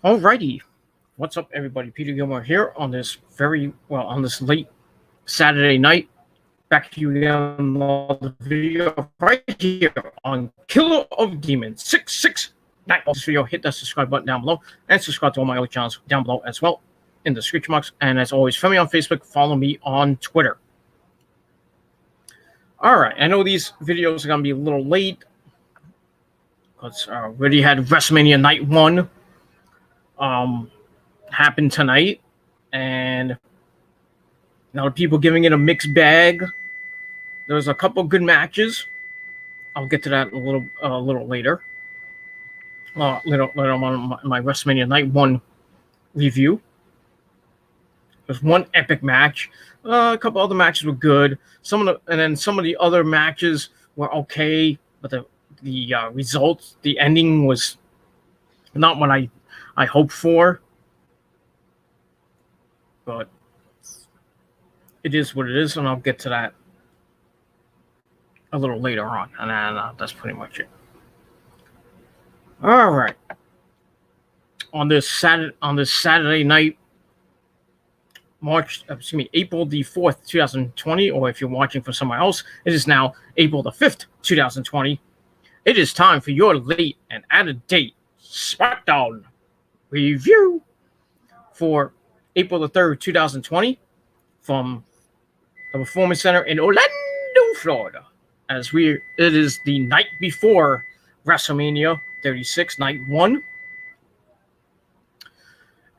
Alrighty, what's up, everybody? Peter Gilmore here on this late Saturday night. Back to you again on the video right here on Killer of Demons 669. This video, hit that subscribe button down below and subscribe to all my other channels down below as well in the description box. And as always, follow me on Facebook, follow me on Twitter. Alright, I know these videos are going to be a little late because I already had WrestleMania Night 1 happened tonight, and a lot of people giving it a mixed bag. There's a couple good matches. I'll get to that a little later. Later on my WrestleMania Night 1 review. There's one epic match. A couple other matches were good. Some of the other matches were okay, but the results, the ending was not what I hoped for. But it is what it is, and I'll get to that a little later on. And then that's pretty much it. All right. On this Saturday night, April the 4th, 2020, or if you're watching from somewhere else, it is now April the 5th, 2020. It is time for your late and out-of-date Smackdown review for April the 3rd, 2020 from the Performance Center in Orlando, Florida. It is the night before WrestleMania 36, Night 1.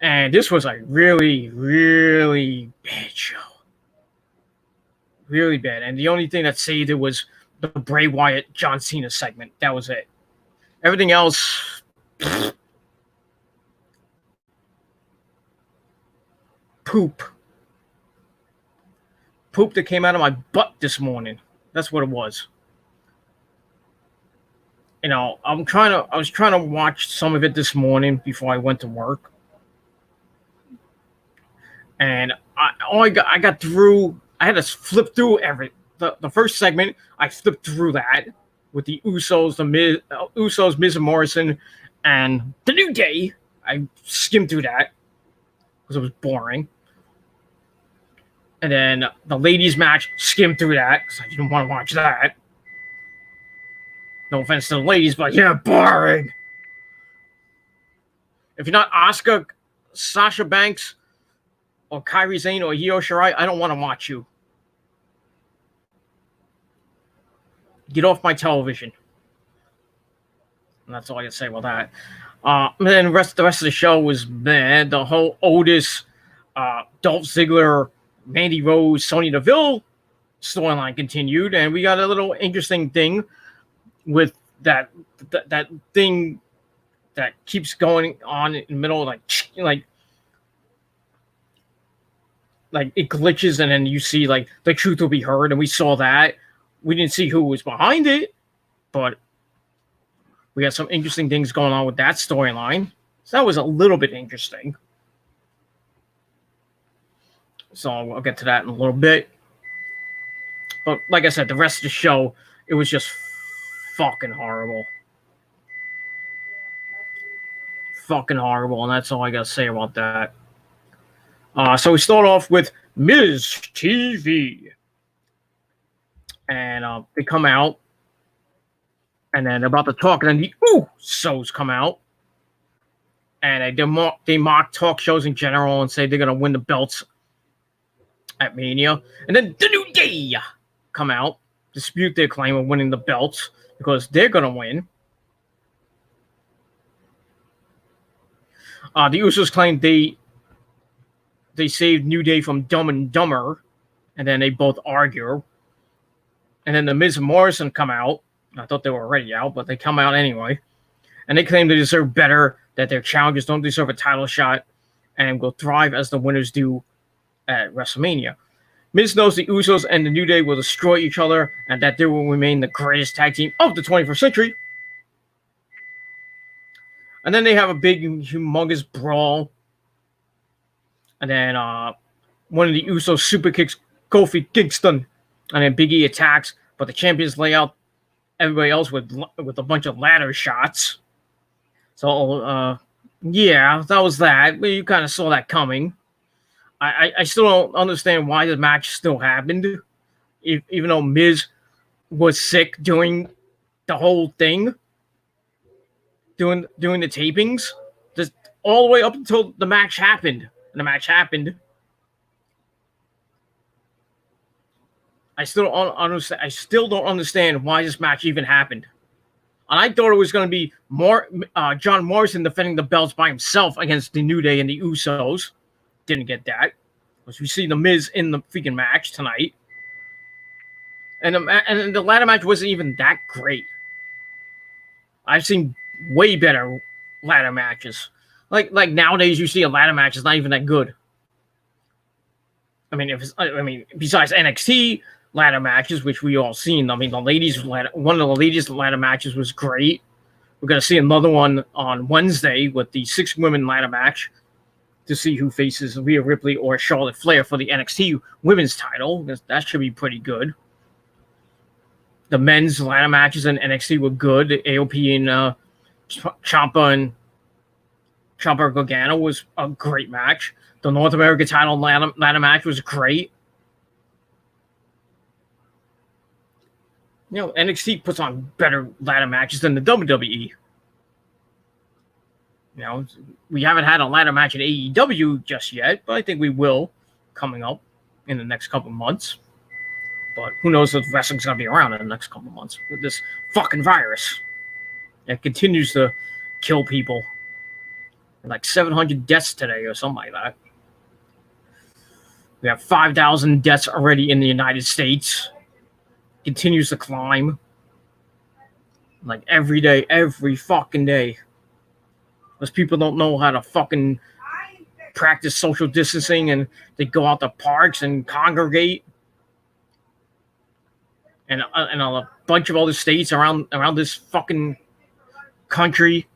And this was a really, really bad show. Really bad. And the only thing that saved it was the Bray Wyatt John Cena segment. That was it. Everything else, poop that came out of my butt this morning. That's what it was. You know, I was trying to watch some of it this morning before I went to work. And I got through. I had to flip through the first segment. I flipped through that with the Usos, Miz and Morrison, and the New Day. I skimmed through that because it was boring. And then the ladies' match, skimmed through that because I didn't want to watch that. No offense to the ladies, but yeah, boring. If you're not Asuka, Sasha Banks, or Kairi Sane, or Io Shirai, I don't want to watch you. Get off my television. And that's all I can say about that. And then the rest of the show was bad. The whole Otis, Dolph Ziggler, Mandy Rose, Sonya Deville storyline continued, and we got a little interesting thing with that thing that keeps going on in the middle, like it glitches, and then you see like the truth will be heard, and we saw that. We didn't see who was behind it, but we got some interesting things going on with that storyline. So that was a little bit interesting. So I'll get to that in a little bit. But like I said, the rest of the show, it was just fucking horrible. Fucking horrible, and that's all I got to say about that. So we start off with Miz TV. And they come out. And then they're about to talk, and then the Usos come out. And they mock talk shows in general and say they're going to win the belts at Mania. And then the New Day come out, dispute their claim of winning the belts because they're going to win. The Usos claim they saved New Day from Dumb and Dumber, and then they both argue. And then the Miz and Morrison come out. I thought they were already out, but they come out anyway. And they claim they deserve better, that their challengers don't deserve a title shot, and will thrive as the winners do at WrestleMania. Miz knows the Usos and the New Day will destroy each other, and that they will remain the greatest tag team of the 21st century. And then they have a big, humongous brawl. And then one of the Usos super kicks Kofi Kingston. And then Big E attacks, but the champions lay out everybody else with a bunch of ladder shots. So Yeah, that was that. But you kind of saw that coming. I still don't understand why the match still happened, even though Miz was sick during the whole thing, doing the tapings, just all the way up until the match happened. And the match happened. I still don't understand. I still don't understand why this match even happened. And I thought it was going to be more John Morrison defending the belts by himself against the New Day and the Usos. Didn't get that. Because we see the Miz in the freaking match tonight. And the ladder match wasn't even that great. I've seen way better ladder matches. Like nowadays, you see a ladder match is not even that good. I mean, besides NXT ladder matches, which we all seen. I mean, one of the ladies' ladder matches was great. We're gonna see another one on Wednesday with the 6-women ladder match to see who faces Rhea Ripley or Charlotte Flair for the NXT Women's title. That should be pretty good. The men's ladder matches in NXT were good. The AOP and Ciampa Gargano was a great match. The North American title ladder match was great. You know, NXT puts on better ladder matches than the WWE. You know, we haven't had a ladder match in AEW just yet, but I think we will coming up in the next couple months. But who knows if wrestling's going to be around in the next couple months with this fucking virus. It continues to kill people. Like 700 deaths today or something like that. We have 5,000 deaths already in the United States. Continues to climb. Like every day, every fucking day. Because people don't know how to fucking practice social distancing and they go out to parks and congregate. And a bunch of other states around this fucking country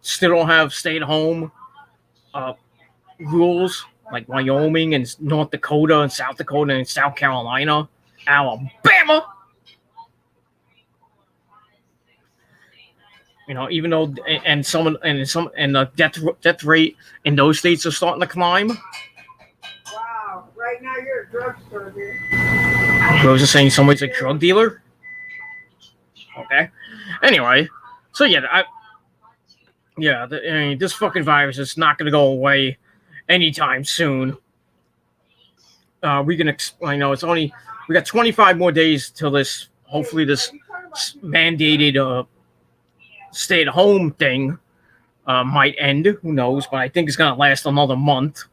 still don't have stay-at-home rules, like Wyoming and North Dakota and South Dakota and South Carolina, Alabama. You know, even though the death rate in those states are starting to climb. Wow! Right now you're a drugstore here. Rose is saying somebody's a drug dealer. Okay. Anyway, so yeah, this fucking virus is not going to go away anytime soon. We got 25 more days till this. Hopefully, this mandated stay-at-home thing might end. Who knows? But I think it's going to last another month.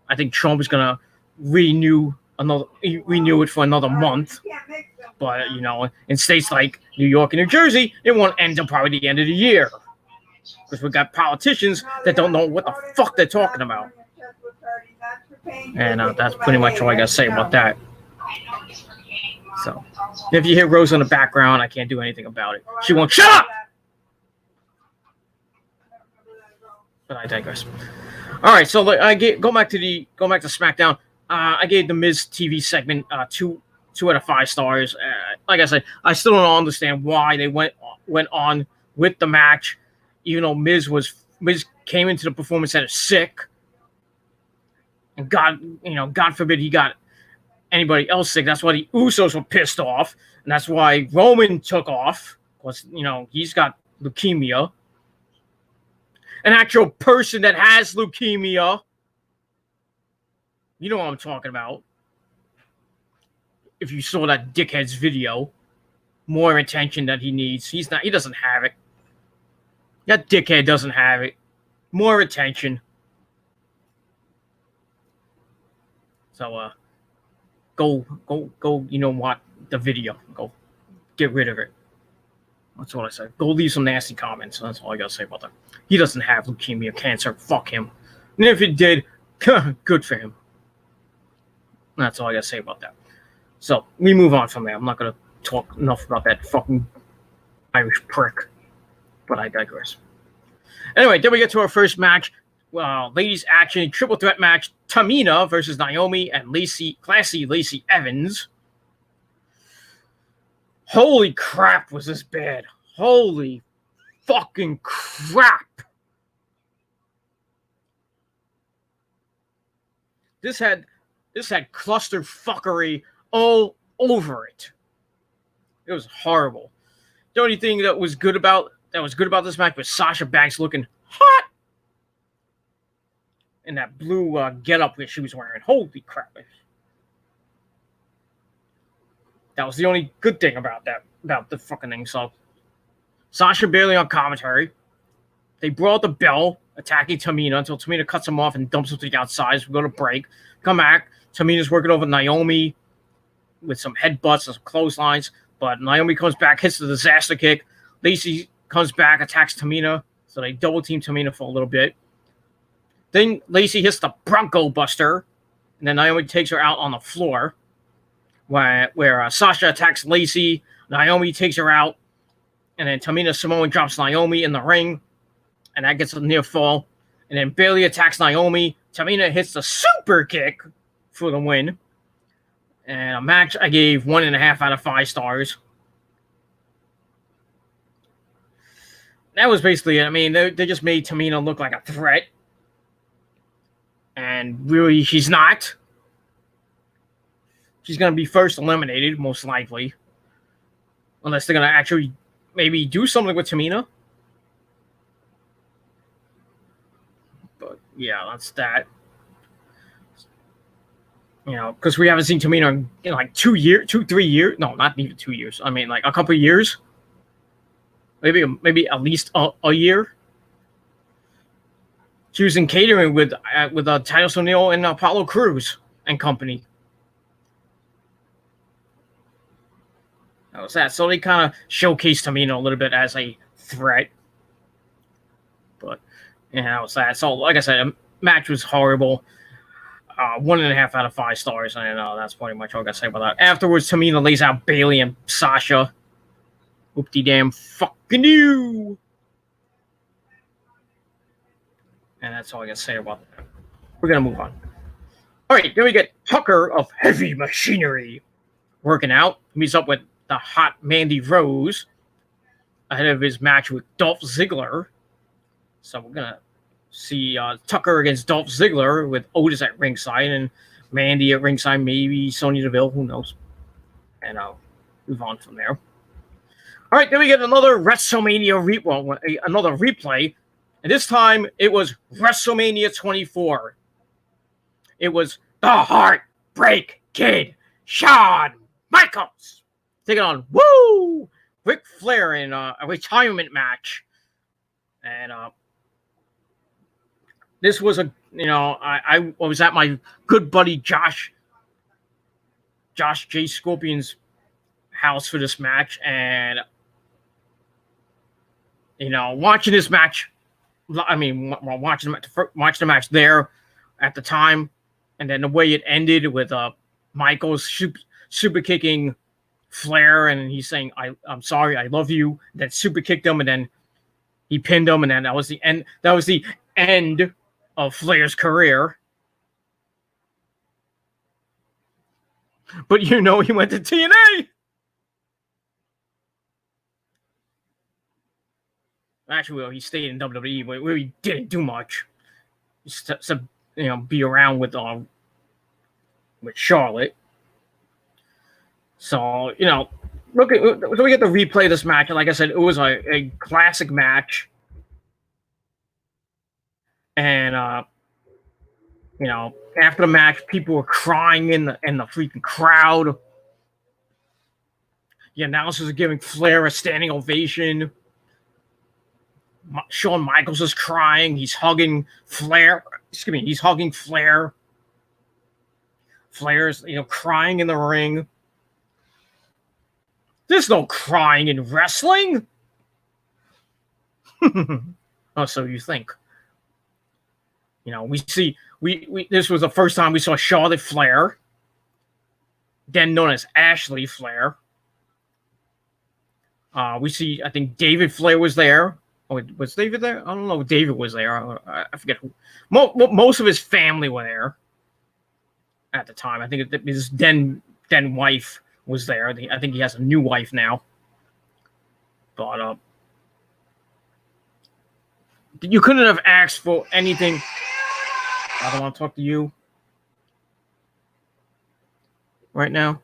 I think Trump is going to renew it for another month. But you know, in states like New York and New Jersey, it won't end until probably the end of the year. Because we've got politicians that don't know what the fuck they're talking about. And that's pretty much all I got to say about that. So, if you hear Rose in the background, I can't do anything about it. She won't shut up! But I digress. All right, so go back to SmackDown. I gave the Miz TV segment 2 out of 5 stars. Like I said, I still don't understand why they went on with the match, even though Miz came into the performance center sick, and God forbid he got anybody else sick. That's why the Usos were pissed off, and that's why Roman took off, because he's got leukemia, an actual person that has leukemia. You know what I'm talking about. If you saw that dickhead's video, more attention that he needs. He doesn't have it. That dickhead doesn't have it. More attention. So, go, you know what? The video. Go get rid of it. That's what I said. Go leave some nasty comments. That's all I got to say about that. He doesn't have leukemia, cancer. Fuck him. And if he did, good for him. That's all I got to say about that. So, we move on from there. I'm not going to talk enough about that fucking Irish prick. But I digress. Anyway, then we get to our first match. Ladies action, triple threat match. Tamina versus Naomi and classy Lacey Evans. Holy crap, was this bad. Holy fucking crap. This had cluster fuckery all over it. It was horrible. The only thing that was good about this match was Sasha Banks looking hot in that blue getup that she was wearing. Holy crap! That was the only good thing about the fucking thing. So Sasha Bailey on commentary. They brought the bell, attacking Tamina until Tamina cuts him off and dumps him to the outside. So we go to break. Come back. Tamina's working over Naomi with some headbutts and some clotheslines. But Naomi comes back, hits the disaster kick. Lacey comes back, attacks Tamina. So they double team Tamina for a little bit. Then Lacey hits the Bronco Buster. And then Naomi takes her out on the floor. Where Sasha attacks Lacey. Naomi takes her out. And then Tamina Samoan drops Naomi in the ring. And that gets a near fall. And then Bailey attacks Naomi. Tamina hits the super kick for the win. And a match I gave 1.5 out of 5 stars. That was basically it. I mean, they just made Tamina look like a threat. And really, she's not. She's going to be first eliminated, most likely. Unless they're going to actually maybe do something with Tamina. But, yeah, that's that. You know, because we haven't seen Tamina in like 3 years. No, not even 2 years. I mean, like a couple of years. Maybe at least a year. She was in catering with Titus O'Neil and Apollo Crews and company. That was that. So they kind of showcased Tamina a little bit as a threat. But, yeah, that was that. So, like I said, the match was horrible. 1.5 out of 5 stars. And that's pretty much all I got to say about that. Afterwards, Tamina lays out Bailey and Sasha. Whoop-de damn fucking you. And that's all I got to say about that. We're going to move on. All right, then we get Tucker of Heavy Machinery working out. He meets up with the hot Mandy Rose ahead of his match with Dolph Ziggler. So we're going to see Tucker against Dolph Ziggler with Otis at ringside and Mandy at ringside, maybe Sonya Deville, who knows. And I'll move on from there. All right, then we get another WrestleMania another replay. And this time, it was WrestleMania 24. It was the Heartbreak Kid, Shawn Michaels, taking on Ric Flair in a retirement match. And this was I was at my good buddy Josh J. Scorpion's house for this match, and watching this match. I mean, watching the match there at the time, and then the way it ended with Michaels super kicking Flair, and he's saying, "I'm sorry, I love you." Then super kicked him, and then he pinned him, and then that was the end. That was the end of Flair's career. But he went to TNA. Actually, he stayed in WWE, but really didn't do much. Just to be around with Charlotte. So we get the replay of this match, and like I said, it was a classic match. And after the match, people were crying in the freaking crowd. The announcers are giving Flair a standing ovation. Shawn Michaels is crying. He's hugging Flair. He's hugging Flair. Flair's, crying in the ring. There's no crying in wrestling. Oh, so you think? We this was the first time we saw Charlotte Flair, then known as Ashley Flair. We see, I think David Flair was there. Oh, was David there? I don't know if David was there. I forget who. Most of his family were there at the time. I think his then wife was there. I think he has a new wife now. But you couldn't have asked for anything. I don't want to talk to you. right now.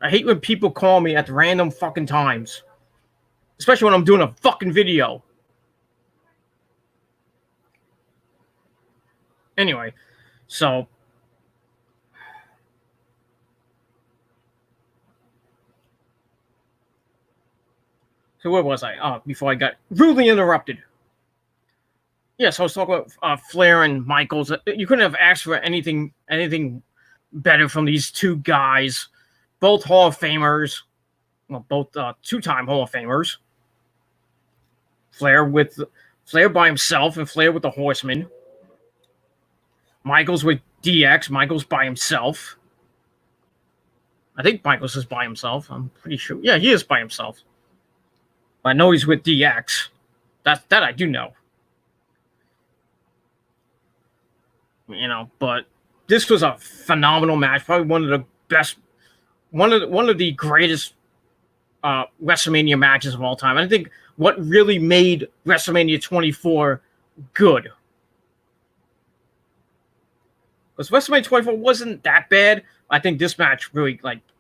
I hate when people call me at random fucking times. Especially when I'm doing a fucking video. Anyway, so where was I? Before I got rudely interrupted. Yes, I was talking about Flair and Michaels. You couldn't have asked for anything better from these two guys. Both Hall of Famers. Well, both two-time Hall of Famers. Flair by himself and Flair with the Horsemen. Michaels with DX. Michaels by himself. I think Michaels is by himself. I'm pretty sure. Yeah, he is by himself. I know he's with DX. That I do know. You know, but this was a phenomenal match. Probably one of the best, one of the greatest WrestleMania matches of all time. And I think what really made WrestleMania 24 good. Because WrestleMania 24 wasn't that bad. I think this match really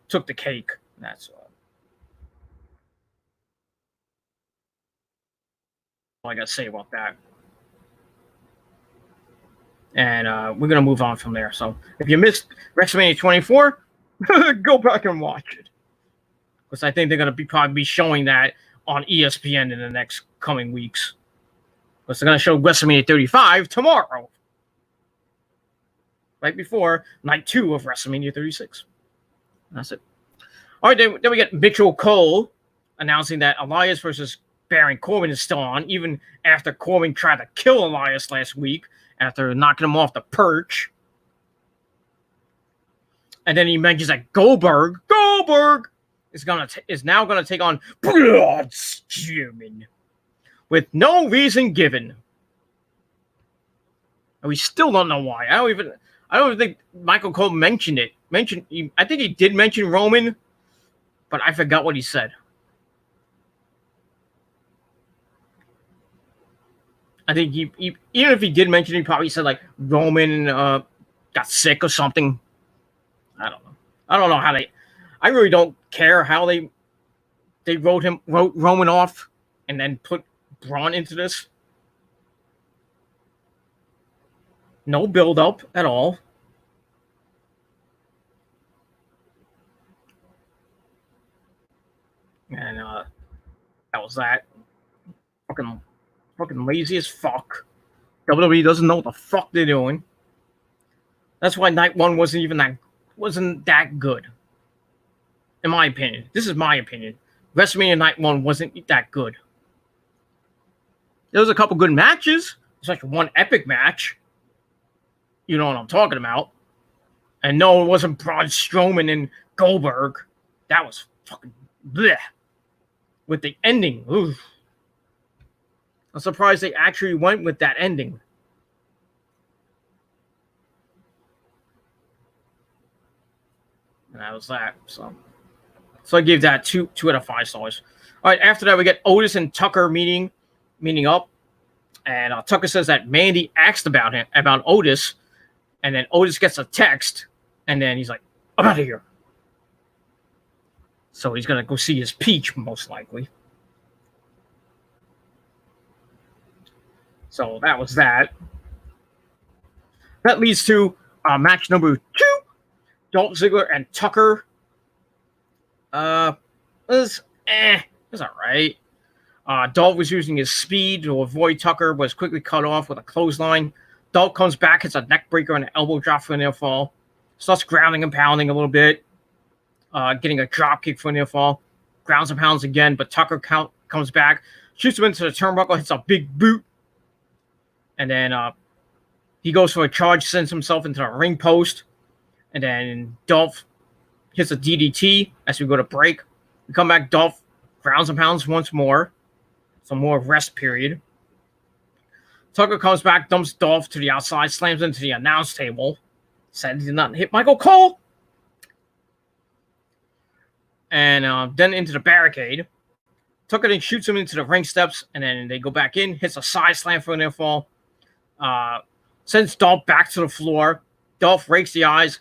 took the cake. That's all I got to say about that. And we're going to move on from there. So if you missed WrestleMania 24, go back and watch it. Because I think they're going to probably be showing that on ESPN in the next coming weeks. Because they're going to show WrestleMania 35 tomorrow. Right before night 2 of WrestleMania 36. That's it. All right, then we get Mitchell Cole announcing that Elias versus Baron Corbin is still on, even after Corbin tried to kill Elias last week after knocking him off the perch. And then he mentions that Goldberg is now going to take on Braun Strowman with no reason given. And we still don't know why. I don't even think Michael Cole mentioned it. I think he did mention Roman, but I forgot what he said. I think he even if he did mention it, he probably said Roman got sick or something. I don't know. I don't know how I really don't care how they wrote Roman off and then put Braun into this. No build up at all. And that was that. Fucking lazy as fuck. WWE doesn't know what the fuck they're doing. That's why night 1 wasn't that good. In my opinion. This is my opinion. WrestleMania night 1 wasn't that good. There was a couple good matches. There's like one epic match. You know what I'm talking about. And no, it wasn't Braun Strowman and Goldberg. That was fucking bleh. With the ending. Oof. I'm surprised they actually went with that ending. And that was that. So I gave that 2 out of 5 stars. All right, after that, we get Otis and Tucker meeting up. And Tucker says that Mandy asked about Otis. And then Otis gets a text. And then he's like, I'm out of here. So he's going to go see his peach, most likely. So that was that. That leads to match number 2. Dolph Ziggler and Tucker. It was all right. Dolph was using his speed to avoid Tucker, was quickly cut off with a clothesline. Dolph comes back, hits a neck breaker and an elbow drop for a near fall. Starts grounding and pounding a little bit. Getting a drop kick for a near fall. Grounds and pounds again, but Tucker comes back, shoots him into the turnbuckle, hits a big boot. And then he goes for a charge, sends himself into the ring post. And then Dolph hits a DDT as we go to break. We come back, Dolph grounds and pounds once more. Some more rest period. Tucker comes back, dumps Dolph to the outside, slams into the announce table. Said he did not hit Michael Cole. And then into the barricade. Tucker then shoots him into the ring steps, and then they go back in, hits a side slam for a near fall. Sends Dolph back to the floor. Dolph rakes the eyes,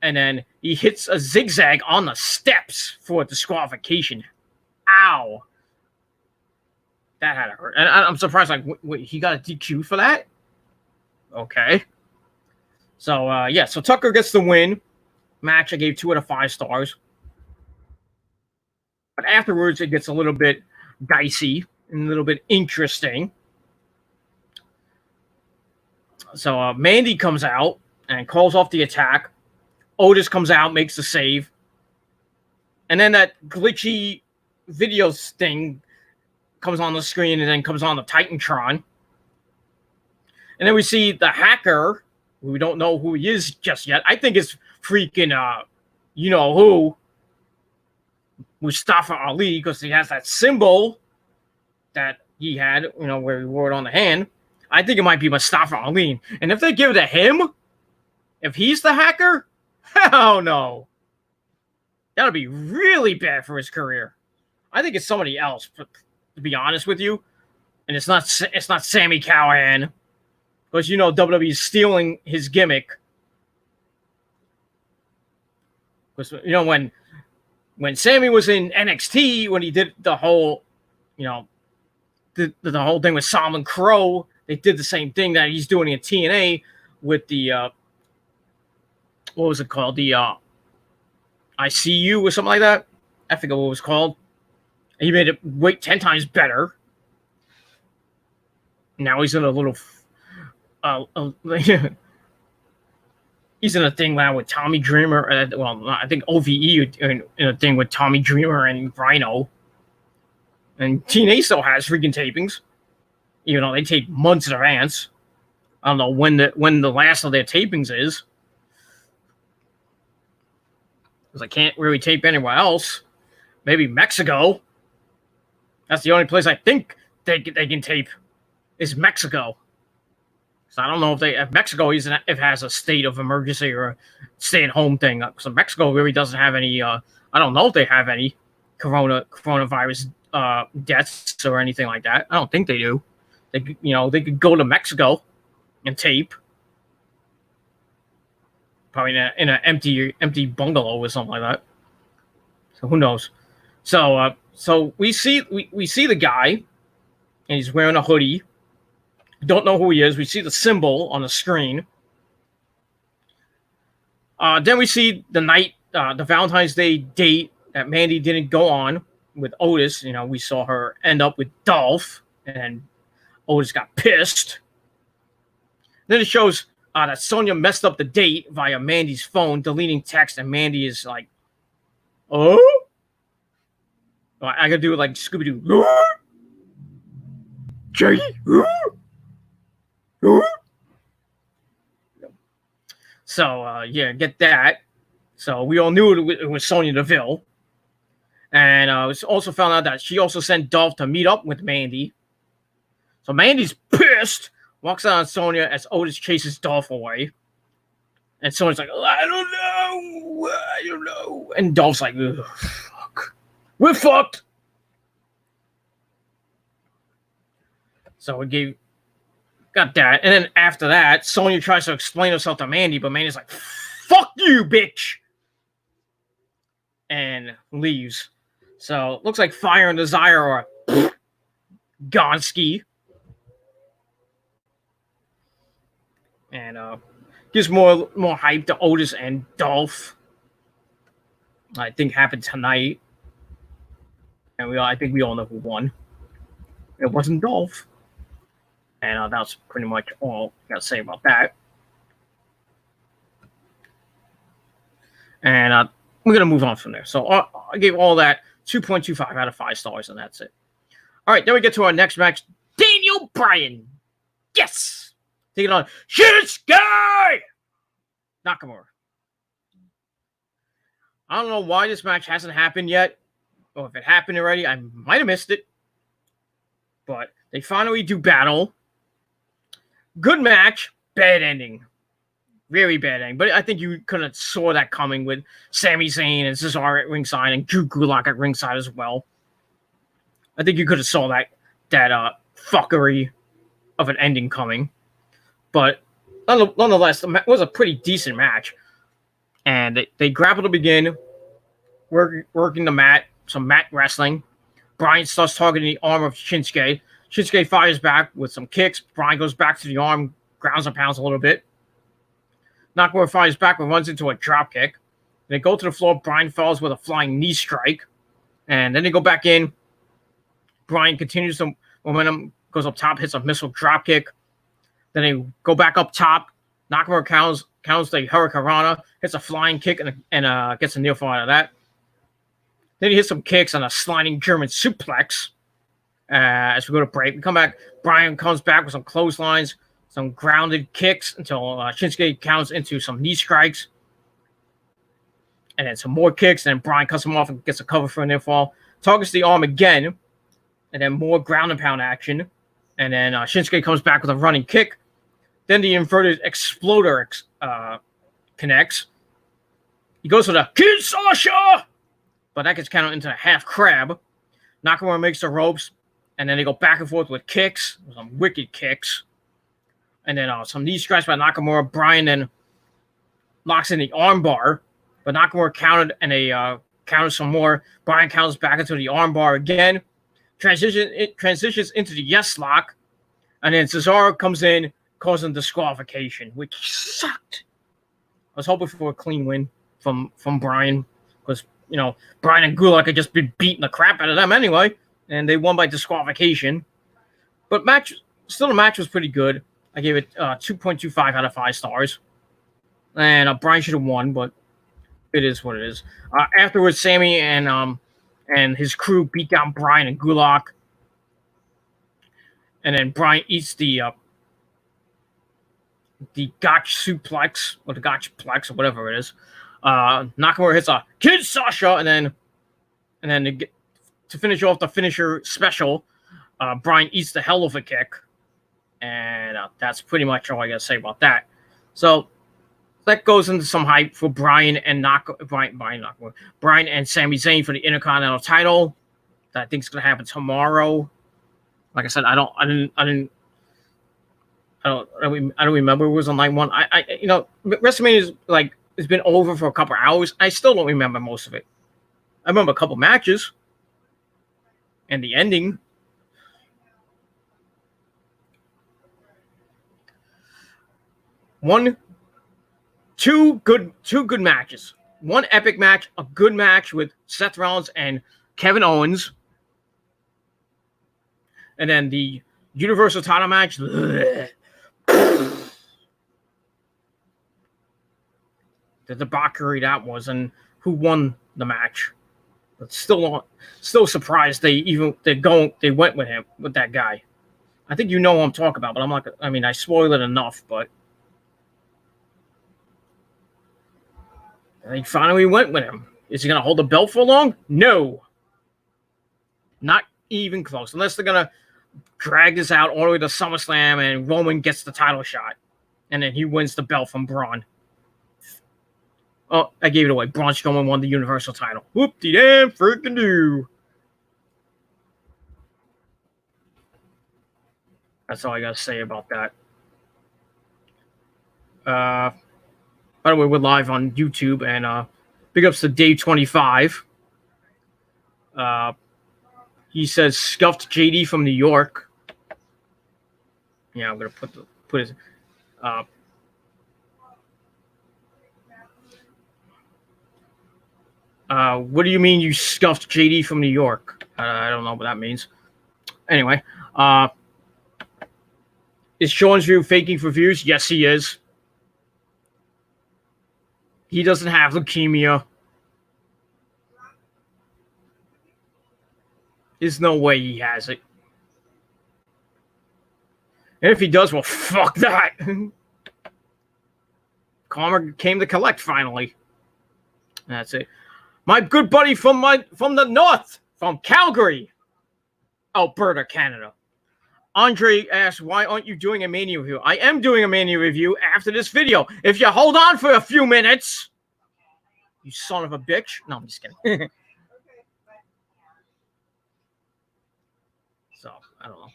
and then he hits a zigzag on the steps for disqualification. Ow. That had to hurt. And I'm surprised, like, wait, he got a DQ for that? Okay. So, so Tucker gets the win. Match I gave 2 out of 5 stars. But afterwards, it gets a little bit dicey and a little bit interesting. So Mandy comes out and calls off the attack. Otis comes out, makes the save. And then that glitchy video thing comes on the screen and then comes on the Titantron. And then we see the hacker, who we don't know who he is just yet. I think it's freaking, you-know-who, Mustafa Ali, because he has that symbol that he had, where he wore it on the hand. I think it might be Mustafa Ali. And if they give it to him, if he's the hacker, hell no. That'll be really bad for his career. I think it's somebody else, but to be honest with you. And it's not Sami Callihan. Because, WWE is stealing his gimmick. Because, when Sami was in NXT, when he did the whole, the whole thing with Solomon Crow, they did the same thing that he's doing in TNA with the, what was it called? The ICU or something like that. I forget what it was called. He made it weight 10 times better. Now he's in a little, he's in a thing now with Tommy Dreamer. I think OVE in a thing with Tommy Dreamer and Rhino. And TNA still has freaking tapings. Even though they tape months in advance. I don't know when the last of their tapings is. Because I can't really tape anywhere else. Maybe Mexico. That's the only place I think they can tape is Mexico. So I don't know if Mexico if has a state of emergency or a stay-at-home thing. So Mexico really doesn't have any. I don't know if they have any coronavirus deaths or anything like that. I don't think they do. They could go to Mexico and tape. Probably in an empty bungalow or something like that. So who knows? So we see the guy, and he's wearing a hoodie. Don't know who he is. We see the symbol on the screen. Then we see the Valentine's Day date that Mandy didn't go on with Otis. We saw her end up with Dolph, and Otis got pissed. Then it shows that Sonya messed up the date via Mandy's phone, deleting text, and Mandy is like, "Oh." I gotta do it like Scooby-Doo. Jay. So, get that. So we all knew it was Sonya Deville. And it was also found out that she also sent Dolph to meet up with Mandy. So Mandy's pissed, walks out on Sonya as Otis chases Dolph away. And Sonya's like, I don't know. And Dolph's like, fuck. We're fucked. So we got that. And then after that, Sonya tries to explain herself to Mandy, but Mandy's like, fuck you, bitch. And leaves. So looks like Fire and Desire are Gonski. And gives more hype to Otis and Dolph. I think happened tonight. And I think we all know who won. It wasn't Dolph. And that's pretty much all I got to say about that. And we're going to move on from there. So I gave all that 2.25 out of 5 stars, and that's it. All right, then we get to our next match. Daniel Bryan. Yes! Taking on Shinsuke Nakamura. I don't know why this match hasn't happened yet. Or if it happened already, I might have missed it. But they finally do battle. Good match, bad ending. Very bad ending. But I think you could have saw that coming with Sami Zayn and Cesaro at ringside and Drew Gulak at ringside as well. I think you could have saw that fuckery of an ending coming. But nonetheless, it was a pretty decent match. And they grapple to begin, working the mat, some mat wrestling. Bryan starts targeting the arm of Shinsuke. Shinsuke fires back with some kicks. Bryan goes back to the arm, grounds and pounds a little bit. Nakamura fires back and runs into a drop kick. They go to the floor. Bryan falls with a flying knee strike. And then they go back in. Bryan continues some momentum, goes up top, hits a missile drop kick. Then they go back up top. Nakamura counts the Hurricanrana, hits a flying kick and gets a near fall out of that. Then he hits some kicks and a sliding German suplex. As we go to break, we come back. Bryan comes back with some clotheslines, some grounded kicks until Shinsuke counts into some knee strikes. And then some more kicks. And then Bryan cuts him off and gets a cover for a near fall. Targets the arm again. And then more ground and pound action. And then Shinsuke comes back with a running kick. Then the inverted exploder connects. He goes for the Kid Sasha! But that gets counted into a half crab. Nakamura makes the ropes. And then they go back and forth with kicks. Some wicked kicks. And then some knee strikes by Nakamura. Bryan then locks in the armbar. But Nakamura countered and they countered some more. Bryan counters back into the armbar again. It transitions into the yes lock. And then Cesaro comes in, causing disqualification, which sucked. I was hoping for a clean win from Bryan. Because, Bryan and Gulak had just been beating the crap out of them anyway. And they won by disqualification. But the match was pretty good. I gave it 2.25 out of 5 stars. And Bryan should have won, but it is what it is. Afterwards, Sammy and his crew beat down Bryan and Gulak. And then Bryan eats the Gotch suplex, or the Gotch plex, or whatever it is. Nakamura hits a Kid Sasha, and then to finish off the finisher special, Bryan eats the hell of a kick. And that's pretty much all I got to say about that. So that goes into some hype for Bryan and Bryan and Sami Zayn for the Intercontinental title. That I think is going to happen tomorrow. Like I said, I don't remember it was on night one. WrestleMania is it's been over for a couple hours. I still don't remember most of it. I remember a couple matches and the ending. Two good matches. One epic match, a good match with Seth Rollins and Kevin Owens. And then the Universal title match. The debauchery that was, and who won the match. But still surprised they went with that guy. I think you know who I'm talking about, but I'm not. I mean, I spoiled it enough, but they finally went with him. Is he going to hold the belt for long? No. Not even close. Unless they're going to drag this out all the way to SummerSlam and Roman gets the title shot. And then he wins the belt from Braun. Oh, I gave it away. Braun Strowman won the Universal title. Whoop-de-damn freaking do. That's all I got to say about that. By the way, we're live on YouTube, and big ups to Dave 25. He says scuffed JD from New York. Yeah, I'm gonna put his. What do you mean you scuffed JD from New York? I don't know what that means. Anyway, is Sean's view faking for views? Yes, he is. He doesn't have leukemia. There's no way he has it. And if he does, well, fuck that. Karma came to collect finally. That's it. My good buddy from the north, from Calgary, Alberta, Canada. Andre asked, why aren't you doing a Mania review? I am doing a Mania review after this video. If you hold on for a few minutes, you son of a bitch. No, I'm just kidding. So, I don't know.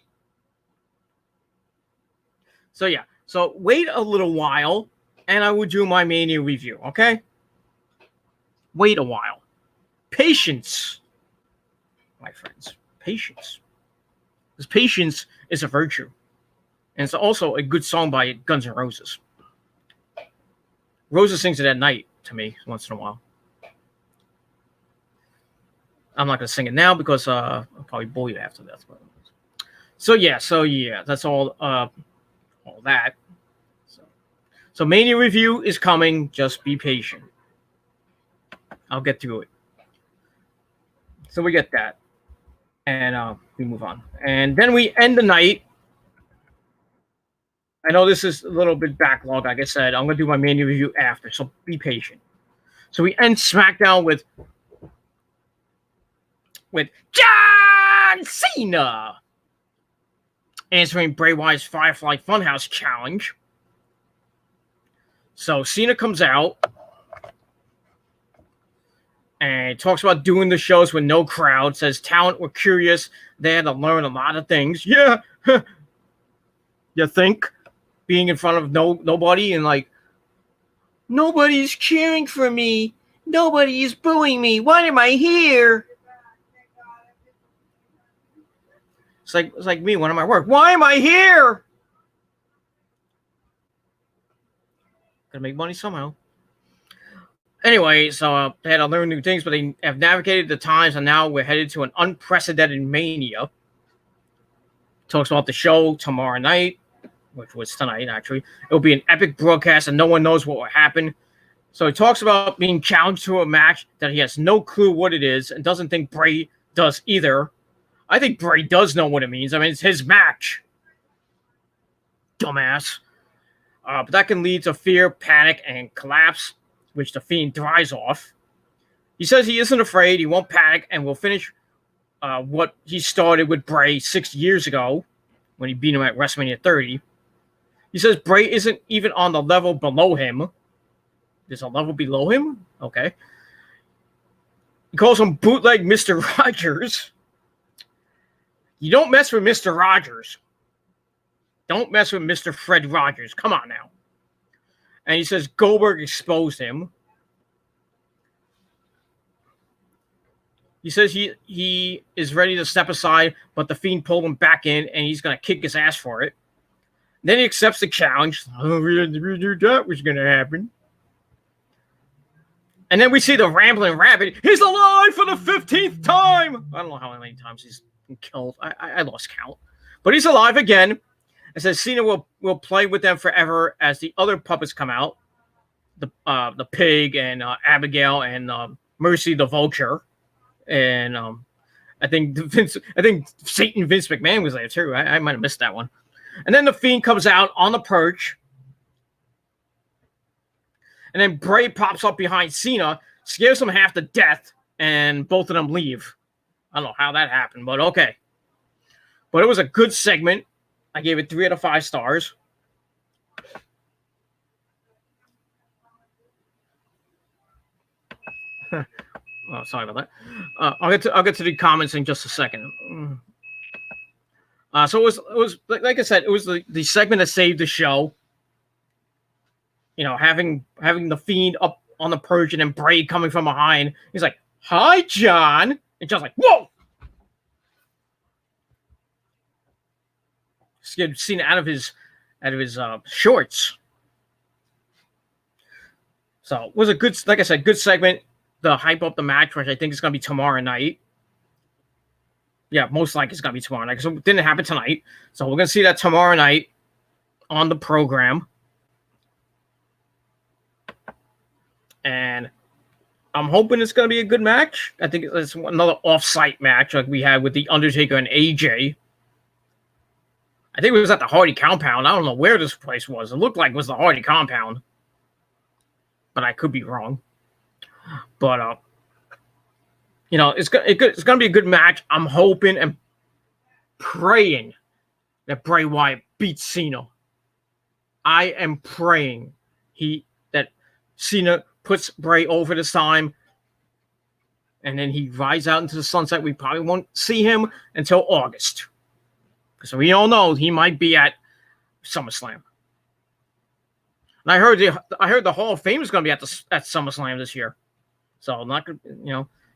So, yeah. So wait a little while, and I will do my Mania review, okay? Wait a while. Patience, my friends. Patience. Because patience is a virtue. And it's also a good song by Guns N' Roses. Roses sings it at night to me once in a while. I'm not going to sing it now because I'll probably bore you after that. So yeah, that's all that. So Mania review is coming. Just be patient. I'll get through it. So we get that. And we move on. And then we end the night. I know this is a little bit backlog, like I said. I'm going to do my Mania review after, so be patient. So we end SmackDown with John Cena answering Bray Wyatt's Firefly Funhouse challenge. So Cena comes out and talks about doing the shows with no crowd, says talent were curious. They had to learn a lot of things. Yeah. You think? Being in front of nobody and like, nobody's cheering for me. Nobody is booing me. Why am I here? It's like me when I'm at work. Why am I here? Gotta make money somehow. Anyway, so they had to learn new things, but they have navigated the times, and now we're headed to an unprecedented Mania. Talks about the show tomorrow night, which was tonight, actually. It'll be an epic broadcast, and no one knows what will happen. So he talks about being challenged to a match that he has no clue what it is and doesn't think Bray does either. I think Bray does know what it means. I mean, it's his match. Dumbass. But that can lead to fear, panic, and collapse, which the Fiend thrives off. He says he isn't afraid, he won't panic, and will finish what he started with Bray 6 years ago when he beat him at WrestleMania 30. He says Bray isn't even on the level below him. There's a level below him? Okay. He calls him bootleg Mr. Rogers. You don't mess with Mr. Rogers. Don't mess with Mr. Fred Rogers. Come on now. And he says Goldberg exposed him. He says he is ready to step aside, but the Fiend pulled him back in, and he's going to kick his ass for it. Then he accepts the challenge. Oh, we knew that was going to happen. And then we see the Rambling Rabbit. He's alive for the 15th time. I don't know how many times he's been killed. I lost count. But he's alive again. It says Cena will play with them forever as the other puppets come out. The pig and Abigail and Mercy the Vulture. And I think Satan Vince McMahon was there too. I might have missed that one. And then the Fiend comes out on the perch. And then Bray pops up behind Cena, scares him half to death, and both of them leave. I don't know how that happened, but okay. But it was a good segment. I gave it 3 out of 5 stars. Oh, sorry about that. I'll get to the comments in just a second. So it was like I said, it was the segment that saved the show. You know, having the Fiend up on the perch and then Bray coming from behind. He's like, "Hi, John," and John's like, "Whoa!" Scared Cena out of his shorts. So it was a good, like I said, good segment. The hype up the match, which I think is going to be tomorrow night. Yeah, most likely it's going to be tomorrow night because it didn't happen tonight. So we're going to see that tomorrow night on the program. And I'm hoping it's going to be a good match. I think it's another off-site match like we had with The Undertaker and AJ. I think it was at the Hardy Compound. I don't know where this place was. It looked like it was the Hardy Compound. But I could be wrong. But, you know, it's going to be a good match. I'm hoping and praying that Bray Wyatt beats Cena. I am praying that Cena puts Bray over this time, and then he rides out into the sunset. We probably won't see him until August. So we all know he might be at SummerSlam. I heard the Hall of Fame is going to be at SummerSlam this year. So not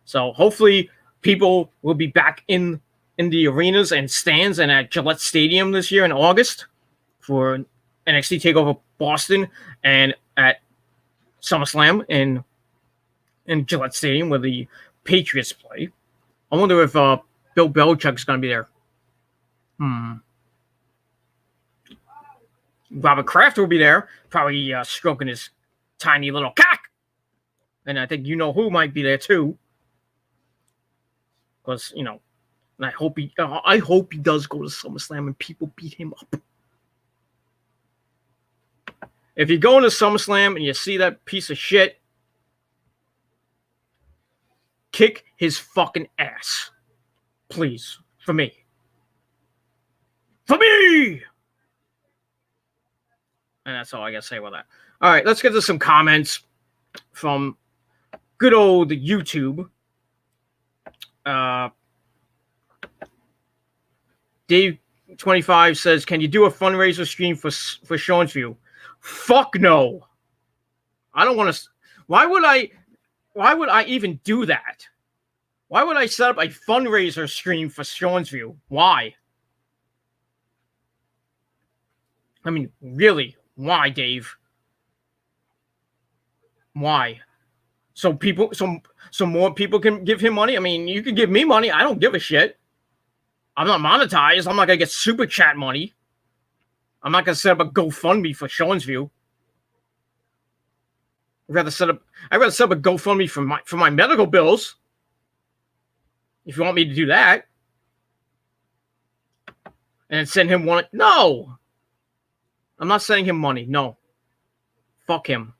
so hopefully people will be back in the arenas and stands and at Gillette Stadium this year in August for NXT TakeOver Boston and at SummerSlam in Gillette Stadium where the Patriots play. I wonder if Bill Belichick's going to be there. Robert Kraft will be there, probably stroking his tiny little cock. And I think you know who might be there too. Because, and I hope he does go to SummerSlam and people beat him up. If you go into SummerSlam and you see that piece of shit, kick his fucking ass. Please. For me. For me! And that's all I got to say about that. All right, let's get to some comments from good old YouTube. Dave25 says, can you do a fundraiser stream for Sean's View? Fuck no. I don't want to. Why would I even do that? Why would I set up a fundraiser stream for Sean's View? Why? I mean, really? Why, Dave? Why? So more people can give him money? I mean, you can give me money. I don't give a shit. I'm not monetized. I'm not going to get super chat money. I'm not going to set up a GoFundMe for Sean's View. I'd rather set up a GoFundMe for my medical bills. If you want me to do that. And send him one. No. I'm not sending him money. No. Fuck him.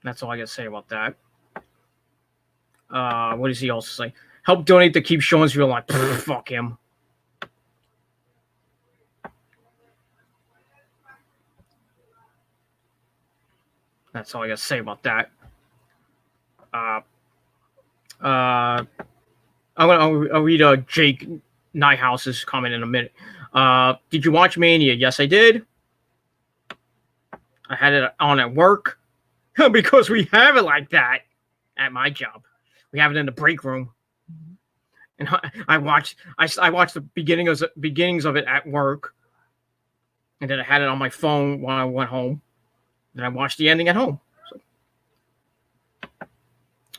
That's all I got to say about that. What does he also say? Help donate to keep Sean's View alive. Fuck him. That's all I got to say about that. I'll read Jake Nighthouse's comment in a minute. Did you watch Mania? Yes, I did. I had it on at work because we have it like that at my job. We have it in the break room, and I watched the beginnings of it at work, and then I had it on my phone when I went home. Then I watched the ending at home. So,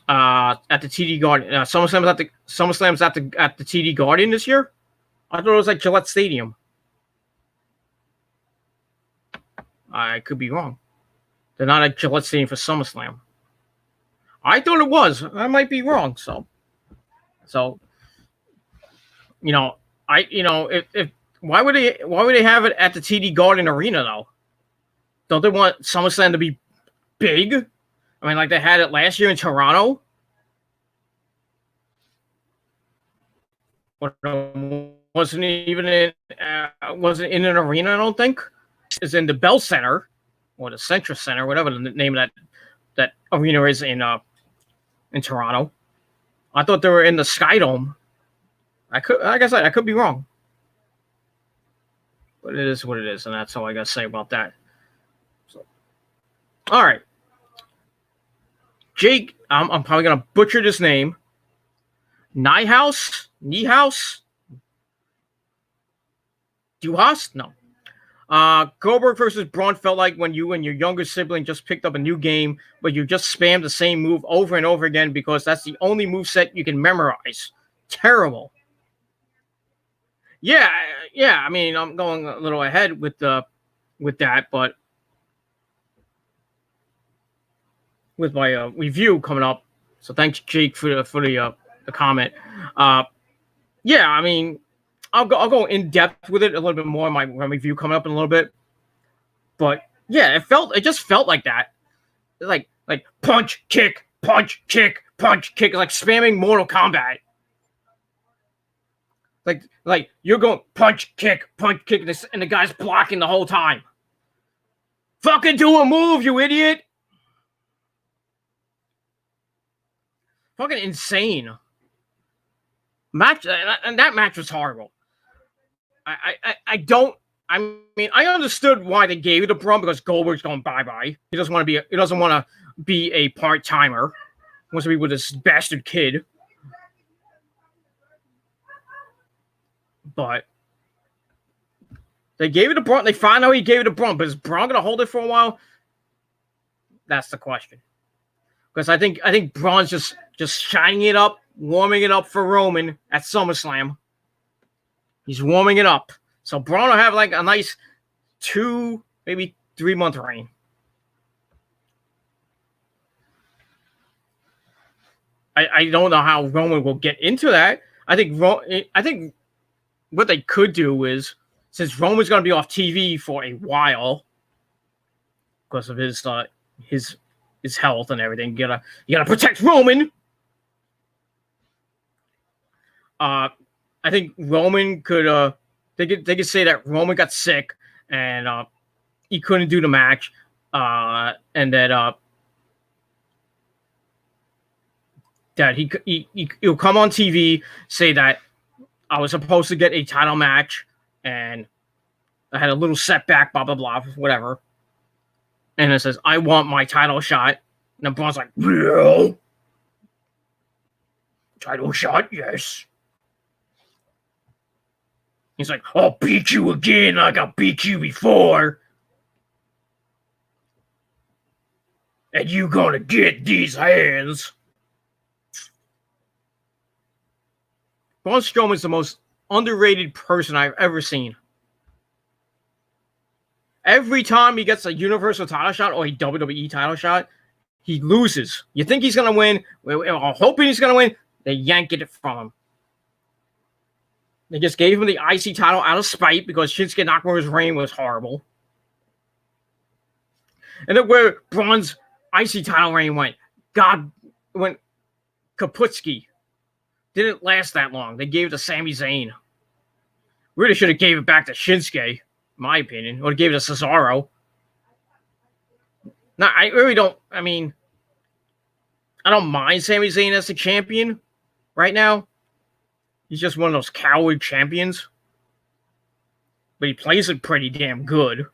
at the TD Garden, SummerSlam's at the TD Garden this year. I thought it was like Gillette Stadium. I could be wrong. They're not at Gillette Stadium for SummerSlam. I thought it was. I might be wrong. So if why would they have it at the TD Garden Arena though? Don't they want SummerSlam to be big? I mean, like they had it last year in Toronto. Wasn't even in an arena, I don't think. It's in the Bell Center or the Centra Center, whatever the name of that arena is in Toronto. I thought they were in the Sky Dome. Like I said, I could be wrong. But it is what it is, and that's all I gotta say about that. So, all right. Jake, I'm probably gonna butcher this name. Niehaus? Duhas? No. Goldberg versus Braun felt like when you and your younger sibling just picked up a new game, but you just spammed the same move over and over again because that's the only moveset you can memorize. Terrible. Yeah. I mean, I'm going a little ahead with that, but with my review coming up. So thanks, Jake, for the comment. Yeah, I mean, I'll go in depth with it a little bit more in my review coming up in a little bit. But yeah, it just felt like that. Like punch, kick, punch, kick, punch, kick, like spamming Mortal Kombat. Like you're going punch, kick, and the guy's blocking the whole time. Fucking do a move, you idiot! Fucking insane. Match, and that match was horrible. I don't I mean, I understood why they gave it to Braun because Goldberg's going bye-bye. He doesn't want to be a part-timer. He wants to be with this bastard kid. But they gave it to Braun. They found out he gave it to Braun, but is Braun going to hold it for a while? That's the question. Because I think Braun's just shining it up, warming it up for Roman at SummerSlam. He's warming it up. So Braun will have like a nice 2, maybe 3-month reign. I don't know how Roman will get into that. I think what they could do is, since Roman's going to be off TV for a while because of his health and everything, you gotta protect Roman. I think Roman could they could say that Roman got sick and he couldn't do the match, and that he'll come on TV, say that I was supposed to get a title match and I had a little setback, blah blah blah, whatever. And it says, I want my title shot. And then Braun's like, real? Title shot, yes. He's like, I'll beat you again like I beat you before. And you gonna get these hands. Braun Strowman's the most underrated person I've ever seen. Every time he gets a Universal title shot or a WWE title shot, he loses. You think he's going to win. We're hoping he's going to win. They yank it from him. They just gave him the IC title out of spite because Shinsuke Nakamura's reign was horrible. And then where Braun's IC title reign went, went Kaputski. Didn't last that long. They gave it to Sami Zayn. Really should have gave it back to Shinsuke, in my opinion, or gave it to Cesaro. No, I really don't. I mean, I don't mind Sami Zayn as the champion right now. He's just one of those coward champions. But he plays it pretty damn good.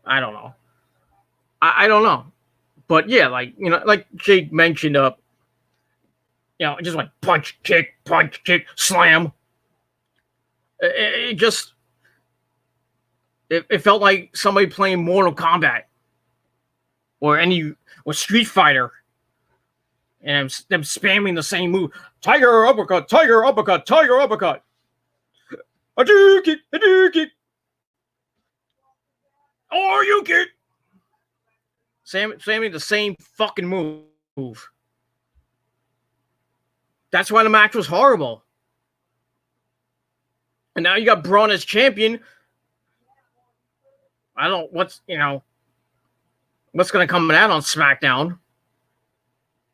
I don't know. I don't know. But yeah, like, you know, like Jake mentioned, just like punch, kick, slam. It felt like somebody playing Mortal Kombat or Street Fighter, and them spamming the same move: tiger uppercut, tiger uppercut, tiger uppercut, Hadouken, Hadouken, oh you get spamming the same fucking move. That's why the match was horrible. And now you got Braun as champion. I don't what's going to come out on SmackDown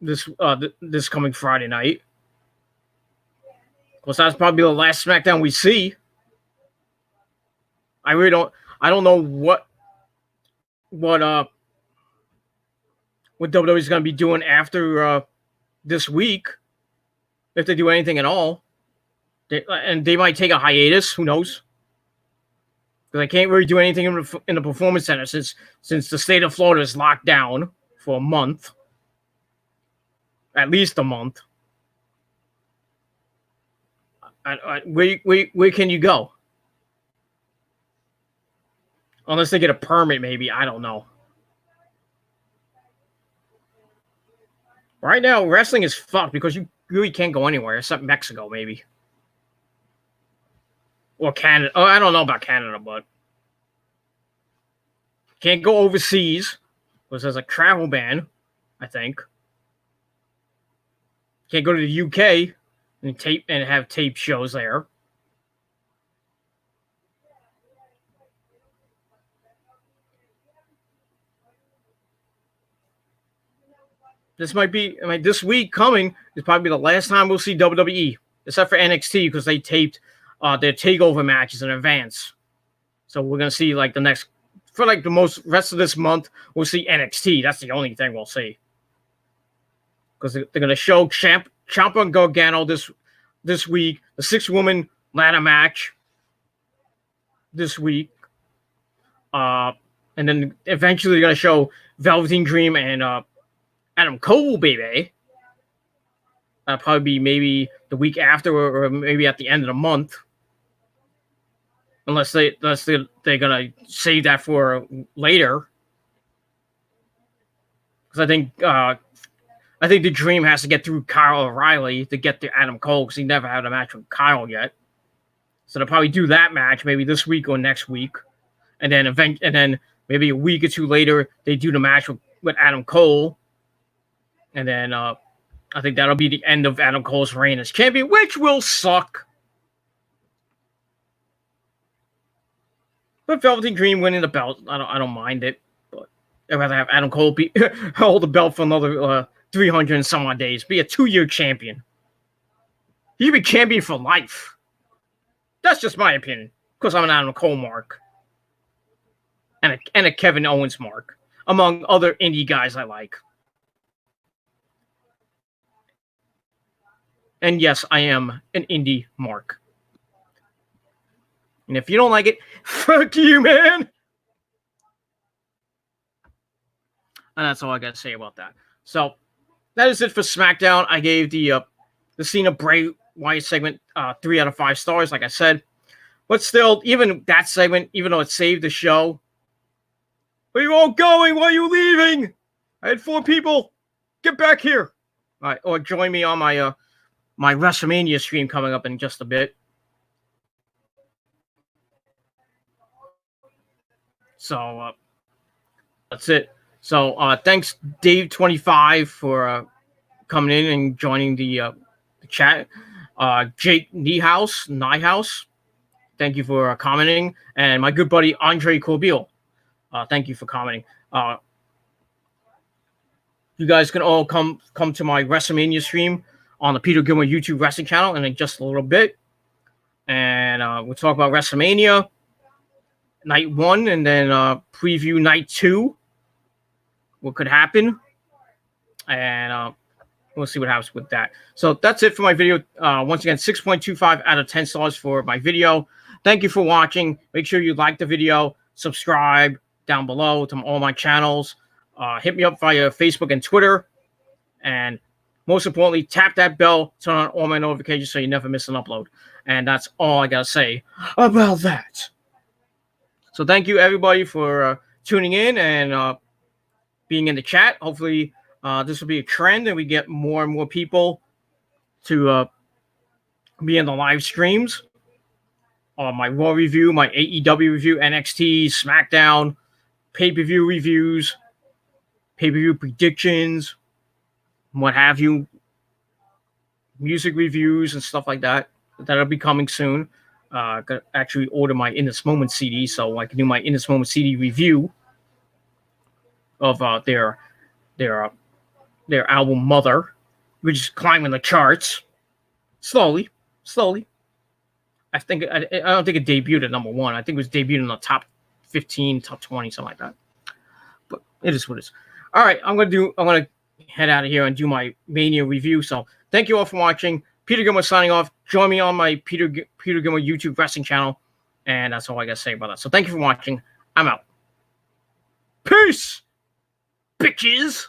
this coming Friday night. Of course, that's probably the last SmackDown we see. I don't know what WWE is going to be doing after this week, if they do anything at all. They might take a hiatus. Who knows? Because I can't really do anything in the Performance Center since the state of Florida is locked down for a month. At least a month. Where can you go? Unless they get a permit, maybe. I don't know. Right now, wrestling is fucked because you really can't go anywhere except Mexico, maybe. Or Canada. Oh, I don't know about Canada, but can't go overseas because there's a travel ban, I think. Can't go to the UK and have tape shows there. This might be, this week coming is probably the last time we'll see WWE, except for NXT because they taped their takeover matches in advance. So we're gonna see the most rest of this month we'll see NXT. That's the only thing we'll see because they're gonna show Ciampa and Gargano this week. The 6-woman ladder match this week. And then eventually they're going to show Velveteen Dream and Adam Cole, baby. That'll probably be maybe the week after or maybe at the end of the month. Unless they're going to save that for later. Because I think the Dream has to get through Kyle O'Reilly to get to Adam Cole because he never had a match with Kyle yet. So they'll probably do that match maybe this week or next week. And then maybe a week or two later, they do the match with Adam Cole. And then I think that'll be the end of Adam Cole's reign as champion, which will suck. But Velveteen Dream winning the belt, I don't mind it. But I'd rather have Adam Cole hold the belt for another 300 and some odd days. Be a 2-year champion. He should be champion for life. That's just my opinion. Because I'm an Adam Cole mark. And a Kevin Owens mark. Among other indie guys I like. And yes, I am an indie mark. And if you don't like it, fuck you, man. And that's all I got to say about that. So, that is it for SmackDown. I gave the Cena Bray Wyatt segment 3 out of 5 stars, like I said. But still, even that segment, even though it saved the show, where you all going? Why are you leaving? I had 4 people. Get back here. All right, or join me on my my WrestleMania stream coming up in just a bit. So, that's it. So, thanks, Dave25, for coming in and joining the chat. Jake Niehaus, thank you for commenting. And my good buddy, Andre Corbeil, thank you for commenting. You guys can all come to my WrestleMania stream on the Peter Gilmore YouTube wrestling channel in just a little bit. And we'll talk about WrestleMania Night 1 and then preview Night 2. What could happen. And we'll see what happens with that. So that's it for my video. Once again, 6.25 out of 10 stars for my video. Thank you for watching. Make sure you like the video. Subscribe down below to all my channels. Hit me up via Facebook and Twitter. And most importantly, tap that bell, turn on all my notifications so you never miss an upload. And that's all I got to say about that. So thank you, everybody, for tuning in and being in the chat. Hopefully, this will be a trend and we get more and more people to be in the live streams. My Raw review, my AEW review, NXT, SmackDown, pay-per-view reviews, pay-per-view predictions, what have you, music reviews and stuff like that. That'll be coming soon. Gotta actually order my In This Moment CD so I can do my In This Moment CD review of their album Mother, which is climbing the charts slowly. I don't think it debuted at number 1. I think it was debuted in the top 15, top 20, something like that. But it is what it is. All right, I'm gonna head out of here and do my Mania review. So thank you all for watching. Peter Gilmore signing off. Join me on my Peter Gilmore YouTube wrestling channel. And that's all I got to say about that. So thank you for watching. I'm out. Peace, bitches.